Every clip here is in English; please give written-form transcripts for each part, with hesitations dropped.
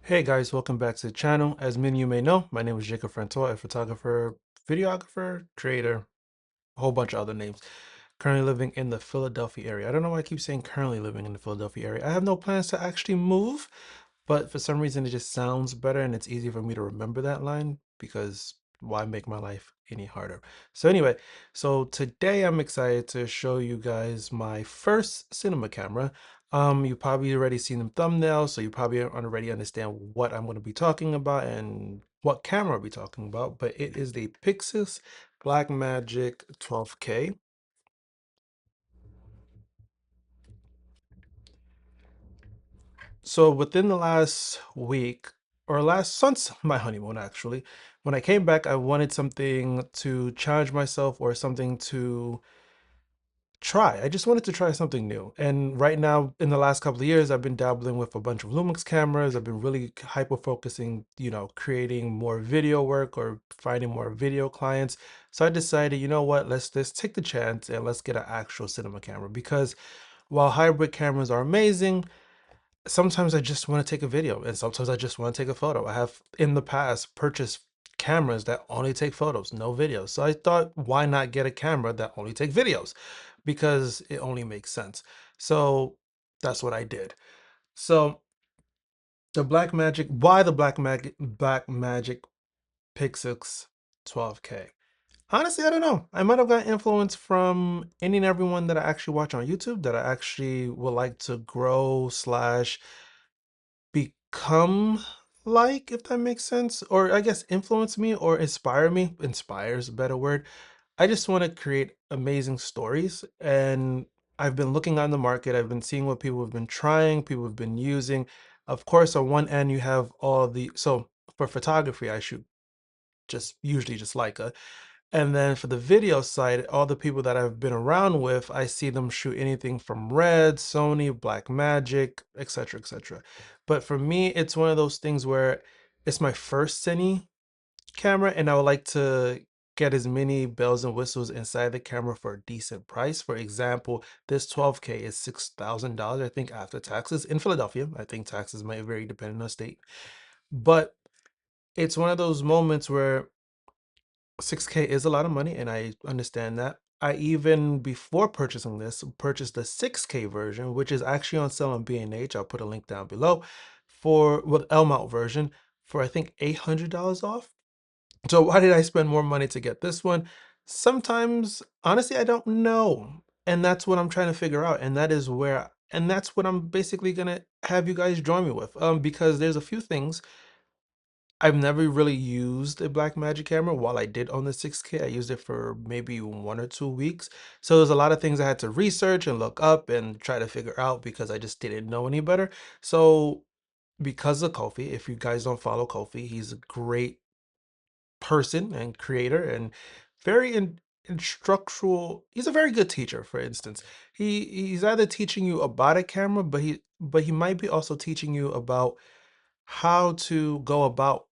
Hey guys, welcome back to the channel. As many of you may know, my name is Jacob Frantois, a photographer, videographer, creator, a whole bunch of other names. Currently living in the Philadelphia area. I don't know why I keep saying currently living in the Philadelphia area. I have no plans to actually move, but for some reason it just sounds better and it's easy for me to remember that line because why make my life any harder? So anyway, so today I'm excited to show you guys my first cinema camera. You probably already seen the thumbnail, so you probably already understand what I'm going to be talking about and what camera I'll be talking about, but it is the PYXIS Blackmagic 12K. So within the last week, or last since my honeymoon actually, when I came back, I wanted something to challenge myself or something to try. I just wanted to try something new. And right now, in the last couple of years, I've been dabbling with a bunch of Lumix cameras. I've been really hyper focusing, creating more video work or finding more video clients. So I decided, you know what, let's take the chance and let's get an actual cinema camera because while hybrid cameras are amazing, sometimes I just want to take a video and sometimes I just want to take a photo. I have in the past purchased cameras that only take photos, no videos. So I thought, why not get a camera that only take videos? Because it only makes sense. So that's what I did. So the why the Blackmagic PYXIS 12K? Honestly, I don't know. I might have got influence from any and everyone that I actually watch on YouTube that I actually would like to grow slash become like, if that makes sense, or I guess influence me or inspire me. Inspires a better word. I just want to create amazing stories, and I've been looking on the market. I've been seeing what people have been trying, people have been using. Of course, on one end you have all the, so for photography I shoot just usually just Leica, and then for the video side, all the people that I've been around with, I see them shoot anything from Red, Sony, Blackmagic, etc., etc. But for me, it's one of those things where it's my first Cine camera, and I would like to get as many bells and whistles inside the camera for a decent price. For example, this 12K is $6,000, I think, after taxes in Philadelphia. I think taxes might vary depending on state, but it's one of those moments where 6K is a lot of money, and I understand that. I even, before purchasing this, purchased the 6K version, which is actually on sale on B&H. I'll put a link down below for, with L-mount version for I think $800 off. So why did I spend more money to get this one? Sometimes, honestly, I don't know. And that's what I'm trying to figure out. And that is where, and that's what I'm basically gonna have you guys join me with. Because there's a few things I've never really used a Blackmagic camera. While I did own the 6K, I used it for maybe 1 or 2 weeks. So there's a lot of things I had to research and look up and try to figure out because I just didn't know any better. So because of Kofi, if you guys don't follow Kofi, he's a great person and creator and very instructional. He's a very good teacher. For instance, he's either teaching you about a camera, but he might be also teaching you about how to go about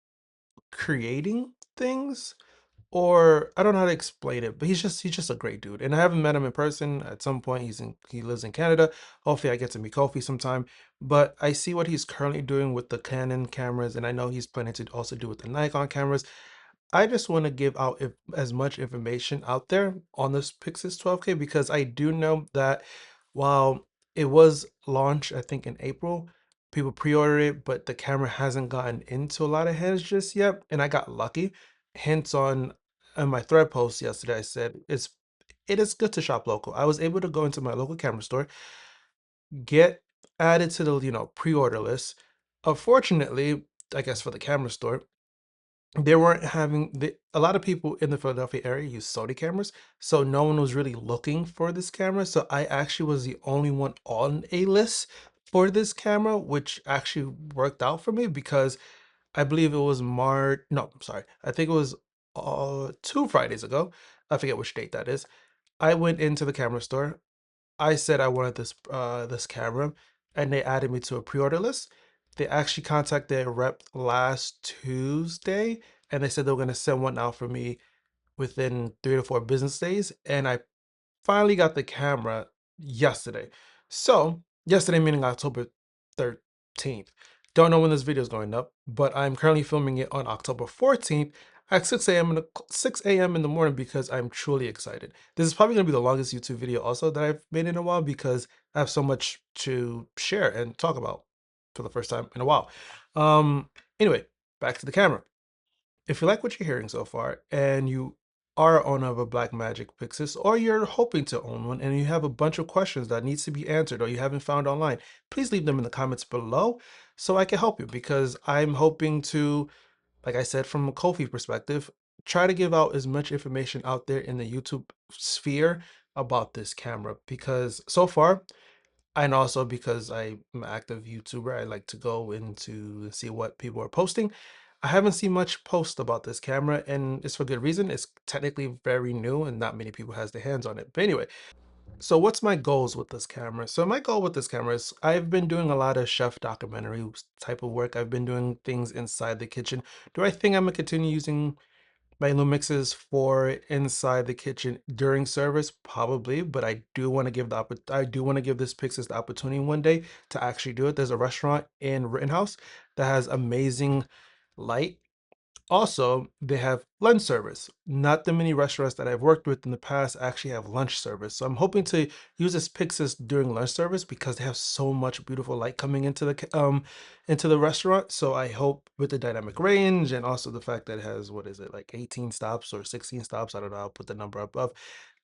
creating things, or I don't know how to explain it, but he's just a great dude. And I haven't met him in person. At some point, he lives in Canada. Hopefully I get to meet Kofi sometime. But I see what he's currently doing with the Canon cameras, and I know he's planning to also do with the Nikon cameras. I just want to give out as much information out there on this PYXIS 12K because I do know that while it was launched, I think in April, people pre-ordered it, but the camera hasn't gotten into a lot of hands just yet, and I got lucky. Hence on my thread post yesterday, I said it is good to shop local. I was able to go into my local camera store, get added to the pre-order list. Unfortunately, I guess for the camera store, they weren't having a lot of people in the Philadelphia area use Sony cameras, so no one was really looking for this camera. So I actually was the only one on a list for this camera, which actually worked out for me because I believe it was March. No, I'm sorry. I think it was 2 Fridays ago. I forget which date that is. I went into the camera store. I said I wanted this camera, and they added me to a pre-order list. They actually contacted a rep last Tuesday, and they said they were going to send one out for me within 3 to 4 business days. And I finally got the camera yesterday. So yesterday meaning October 13th. don't know when this video is going up, but I'm currently filming it on October 14th at 6 a.m. in the morning because I'm truly excited. This is probably going to be the longest YouTube video also that I've made in a while because I have so much to share and talk about for the first time in a while. Anyway, back to the camera. If you like what you're hearing so far and you are owner of a Blackmagic PYXIS, or you're hoping to own one and you have a bunch of questions that needs to be answered or you haven't found online, please leave them in the comments below so I can help you, because I'm hoping to, like I said, from a Ko-fi perspective, try to give out as much information out there in the YouTube sphere about this camera, because so far, and also because I'm an active YouTuber, I like to go into see what people are posting. I haven't seen much post about this camera, and it's for good reason. It's technically very new and not many people has their hands on it. But anyway, so what's my goals with this camera? So my goal with this camera is I've been doing a lot of chef documentary type of work. I've been doing things inside the kitchen. Do I think I'm gonna continue using my Lumixes for inside the kitchen during service? Probably, but I do want to give this PYXIS the opportunity one day to actually do it. There's a restaurant in Rittenhouse that has amazing light. Also, they have lunch service. Not the many restaurants that I've worked with in the past actually have lunch service. So I'm hoping to use this PYXIS during lunch service because they have so much beautiful light coming into the restaurant. So I hope with the dynamic range and also the fact that it has, what is it, like 18 stops or 16 stops, I don't know, I'll put the number above,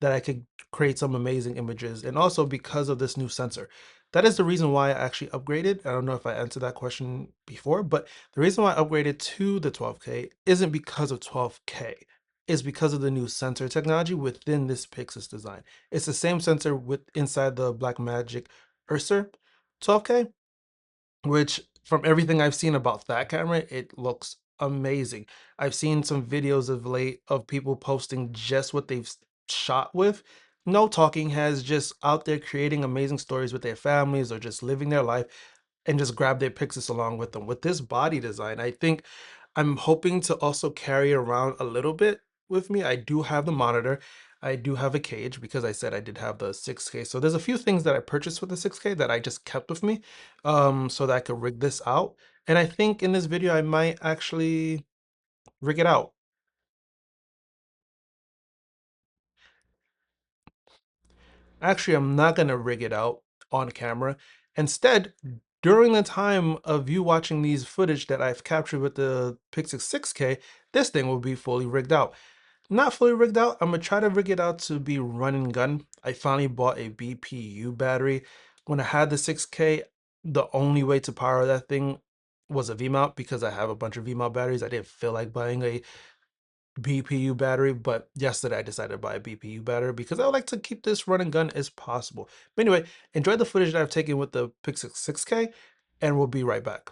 that I could create some amazing images. And also because of this new sensor. That is the reason why I actually upgraded. I don't know if I answered that question before, but the reason why I upgraded to the 12K isn't because of 12K. It's because of the new sensor technology within this PYXIS design. It's the same sensor with inside the Blackmagic Ursa 12K, which from everything I've seen about that camera, it looks amazing. I've seen some videos of late of people posting just what they've shot with. No talking heads, just out there creating amazing stories with their families or just living their life, and just grab their PYXIS along with them. With this body design, I think I'm hoping to also carry around a little bit with me. I do have the monitor. I do have a cage because I said I did have the 6K. So there's a few things that I purchased with the 6K that I just kept with me so that I could rig this out. And I think in this video, I might actually rig it out. Actually, I'm not going to rig it out on camera. Instead, during the time of you watching these footage that I've captured with the PYXIS 6K, this thing will be fully rigged out. Not fully rigged out, I'm going to try to rig it out to be run and gun. I finally bought a BPU battery. When I had the 6K, the only way to power that thing was a V-mount because I have a bunch of V-mount batteries. I didn't feel like buying a BPU battery, but yesterday I decided to buy a BPU battery because I would like to keep this run and gun as possible. But anyway, enjoy the footage that I've taken with the PYXIS 6K, and we'll be right back.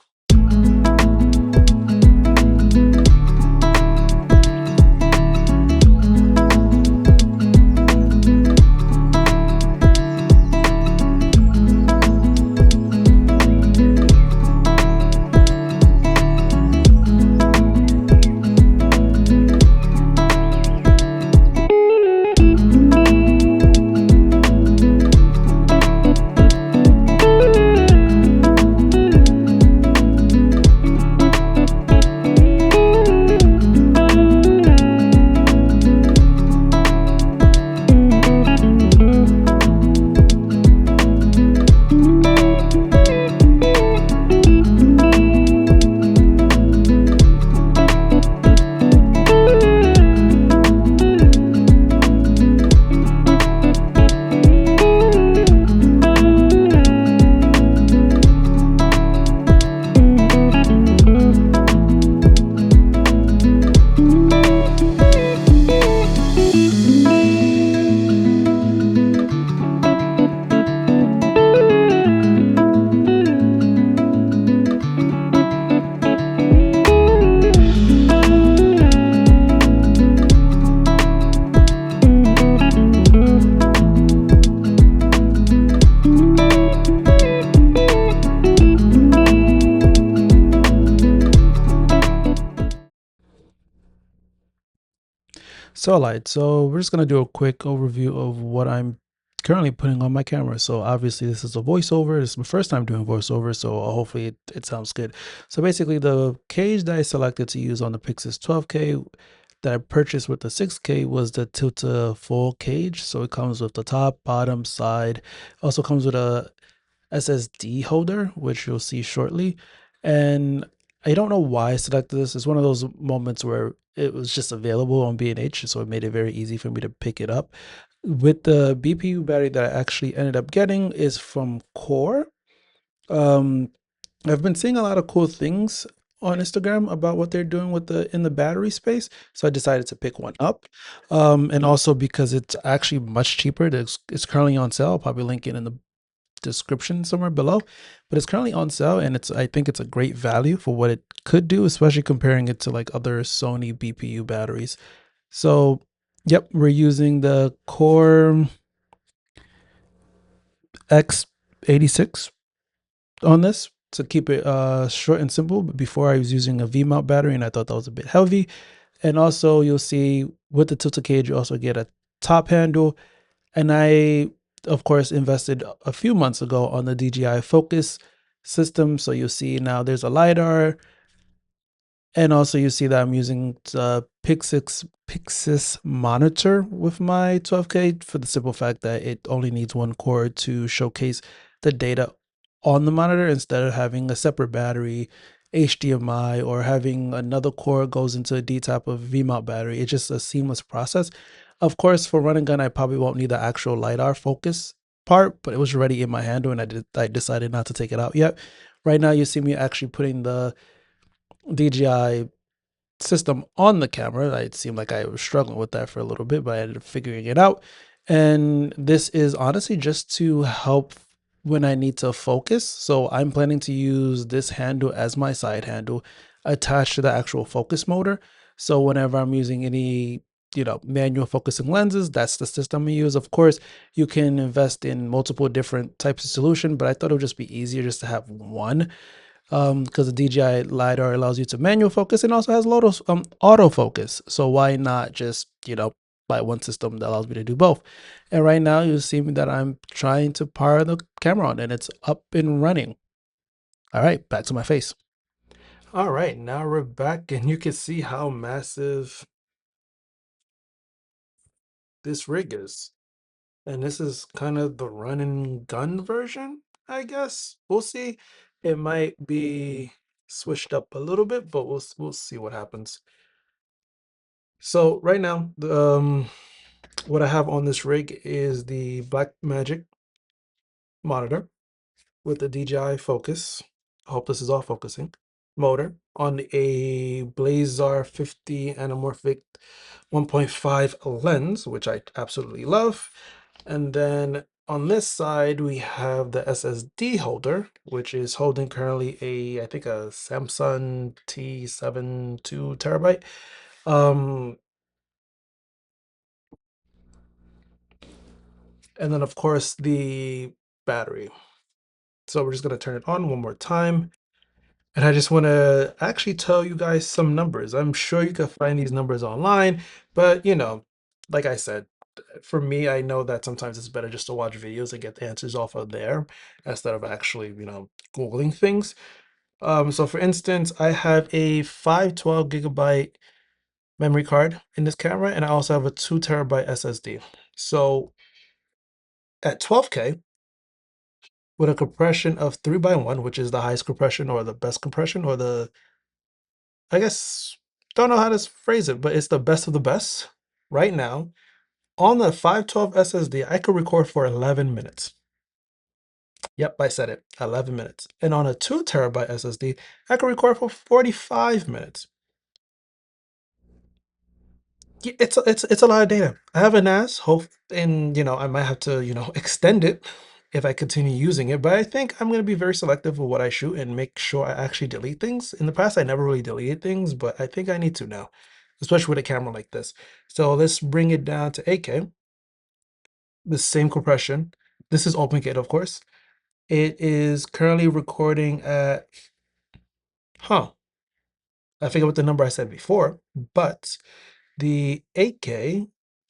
So we're just gonna do a quick overview of what I'm currently putting on my camera. So obviously this is a voiceover. This is my first time doing voiceover, so hopefully it sounds good. So basically the cage that I selected to use on the PYXIS 12K that I purchased with the 6K was the Tilta full cage. So it comes with the top, bottom, side. Also comes with a SSD holder, which you'll see shortly. And I don't know why I selected this. It's one of those moments where it was just available on B&H, so it made it very easy for me to pick it up. With the BPU battery that I actually ended up getting is from Core. Um, I've been seeing a lot of cool things on Instagram about what they're doing with the in the battery space, so I decided to pick one up. And also because it's actually much cheaper. It's currently on sale. I'll probably link it in the description somewhere below, but it's currently on sale, and I think it's a great value for what it could do, especially comparing it to like other Sony BPU batteries. So yep, we're using the Core X86 on this to keep it short and simple. But before I was using a V-mount battery, and I thought that was a bit heavy. And also you'll see with the Tilta cage, you also get a top handle. And I, of course, invested a few months ago on the DJI Focus system. So you'll see now there's a LiDAR. And also you see that I'm using the PYXIS monitor with my 12K for the simple fact that it only needs one cord to showcase the data on the monitor instead of having a separate battery, HDMI, or having another cord goes into a D type of V-mount battery. It's just a seamless process. Of course, for run and gun, I probably won't need the actual LiDAR focus part, but it was already in my handle and I decided not to take it out yet. Right now, you see me actually putting the DJI system on the camera. It seemed like I was struggling with that for a little bit, but I ended up figuring it out. And this is honestly just to help when I need to focus. So I'm planning to use this handle as my side handle attached to the actual focus motor. So whenever I'm using any, manual focusing lenses, that's the system I use. Of course, you can invest in multiple different types of solution, but I thought it would just be easier just to have one, because the DJI LiDAR allows you to manual focus and also has autofocus. So why not just, buy one system that allows me to do both? And right now you see me that I'm trying to power the camera on and it's up and running. All right, back to my face. All right, now we're back and you can see how massive this rig is. And this is kind of the run and gun version, I guess. We'll see. It might be switched up a little bit, but we'll see what happens. So right now, what I have on this rig is the Blackmagic monitor with the DJI Focus. I hope this is all focusing. Motor on a Blazar 50 Anamorphic 1.5 lens, which I absolutely love. And then on this side, we have the SSD holder, which is holding currently I think a Samsung T7 2 TB. And then of course the battery. So we're just gonna turn it on one more time. And I just want to actually tell you guys some numbers. I'm sure you can find these numbers online, but like I said, for me, I know that sometimes it's better just to watch videos and get the answers off of there instead of actually, Googling things. So for instance, I have a 512 GB memory card in this camera, and I also have a 2 TB SSD. So at 12K, with a compression of 3 by 1, which is the highest compression or the best compression or I guess, don't know how to phrase it, but it's the best of the best. Right now, on the 512 SSD, I could record for 11 minutes. Yep, I said it, 11 minutes. And on a 2 TB SSD, I could record for 45 minutes. Yeah, it's a lot of data. I have a NAS, and I might have to, extend it if I continue using it, but I think I'm going to be very selective with what I shoot and make sure I actually delete things. In the past, I never really deleted things, but I think I need to now, especially with a camera like this. So let's bring it down to 8K, the same compression. This is OpenGate, of course. It is currently recording at, I forget what the number I said before, but the 8K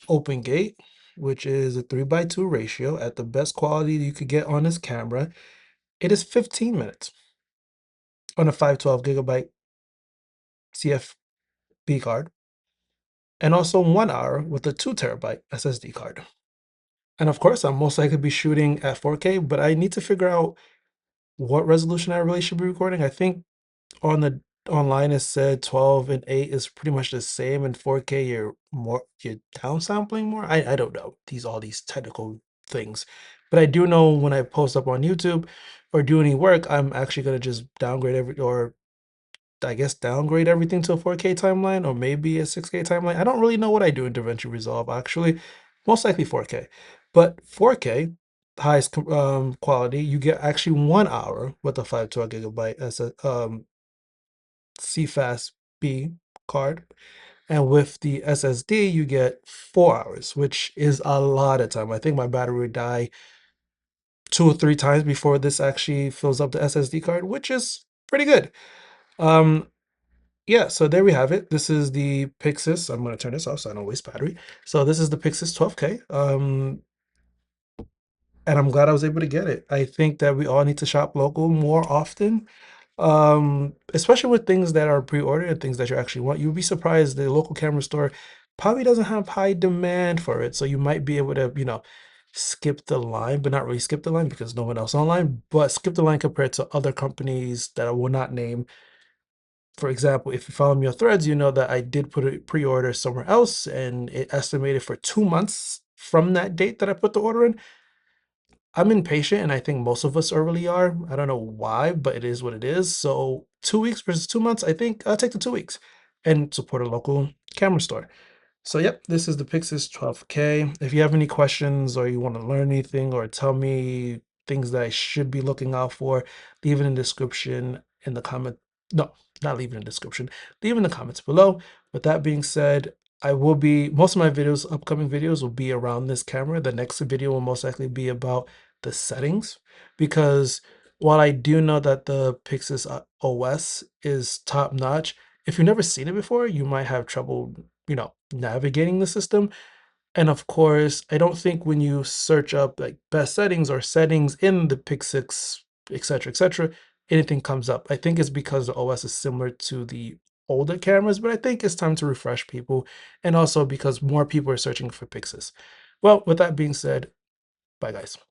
OpenGate which is a 3:2 ratio at the best quality you could get on this camera, it is 15 minutes on a 512 GB CFB card, and also 1 hour with a 2 TB SSD card. And of course, I'm most likely be shooting at 4K, but I need to figure out what resolution I really should be recording. I think on the online it said 12 and 8 is pretty much the same, and 4K you're downsampling more. I don't know all these technical things, but I do know when I post up on YouTube or do any work, I'm actually gonna just downgrade or I guess downgrade everything to a 4K timeline or maybe a 6K timeline. I don't really know what I do in DaVinci Resolve actually. Most likely 4K, but 4K highest quality, you get actually 1 hour with a 512 GB CFast B card, and with the SSD you get 4 hours, which is a lot of time. I think my battery would die 2 or 3 times before this actually fills up the SSD card, which is pretty good. Um, yeah, so there we have it. This is the PYXIS. I'm going to turn this off so I don't waste battery. So this is the PYXIS 12K. And I'm glad I was able to get it. I think that we all need to shop local more often, especially with things that are pre-ordered and things that you actually want. You'll be surprised the local camera store probably doesn't have high demand for it. So you might be able to, skip the line, but not really skip the line because no one else online, but skip the line compared to other companies that I will not name. For example, if you follow me on Threads, you know that I did put a pre-order somewhere else and it estimated for 2 months from that date that I put the order in. I'm impatient, and I think most of us really are. I don't know why, but it is what it is. So 2 weeks versus 2 months, I think I'll take the 2 weeks and support a local camera store. So yep, this is the PYXIS 12K. If you have any questions or you want to learn anything or tell me things that I should be looking out for, leave it in the description in the comment. No, not leave it in the description. Leave in the comments below. With that being said, most of my videos, upcoming videos will be around this camera. The next video will most likely be about the settings, because while I do know that the PYXIS OS is top notch, if you've never seen it before, you might have trouble, navigating the system. And of course, I don't think when you search up like best settings or settings in the PYXIS, etc., anything comes up. I think it's because the OS is similar to the older cameras, but I think it's time to refresh people, and also because more people are searching for PYXIS. Well, with that being said, bye guys.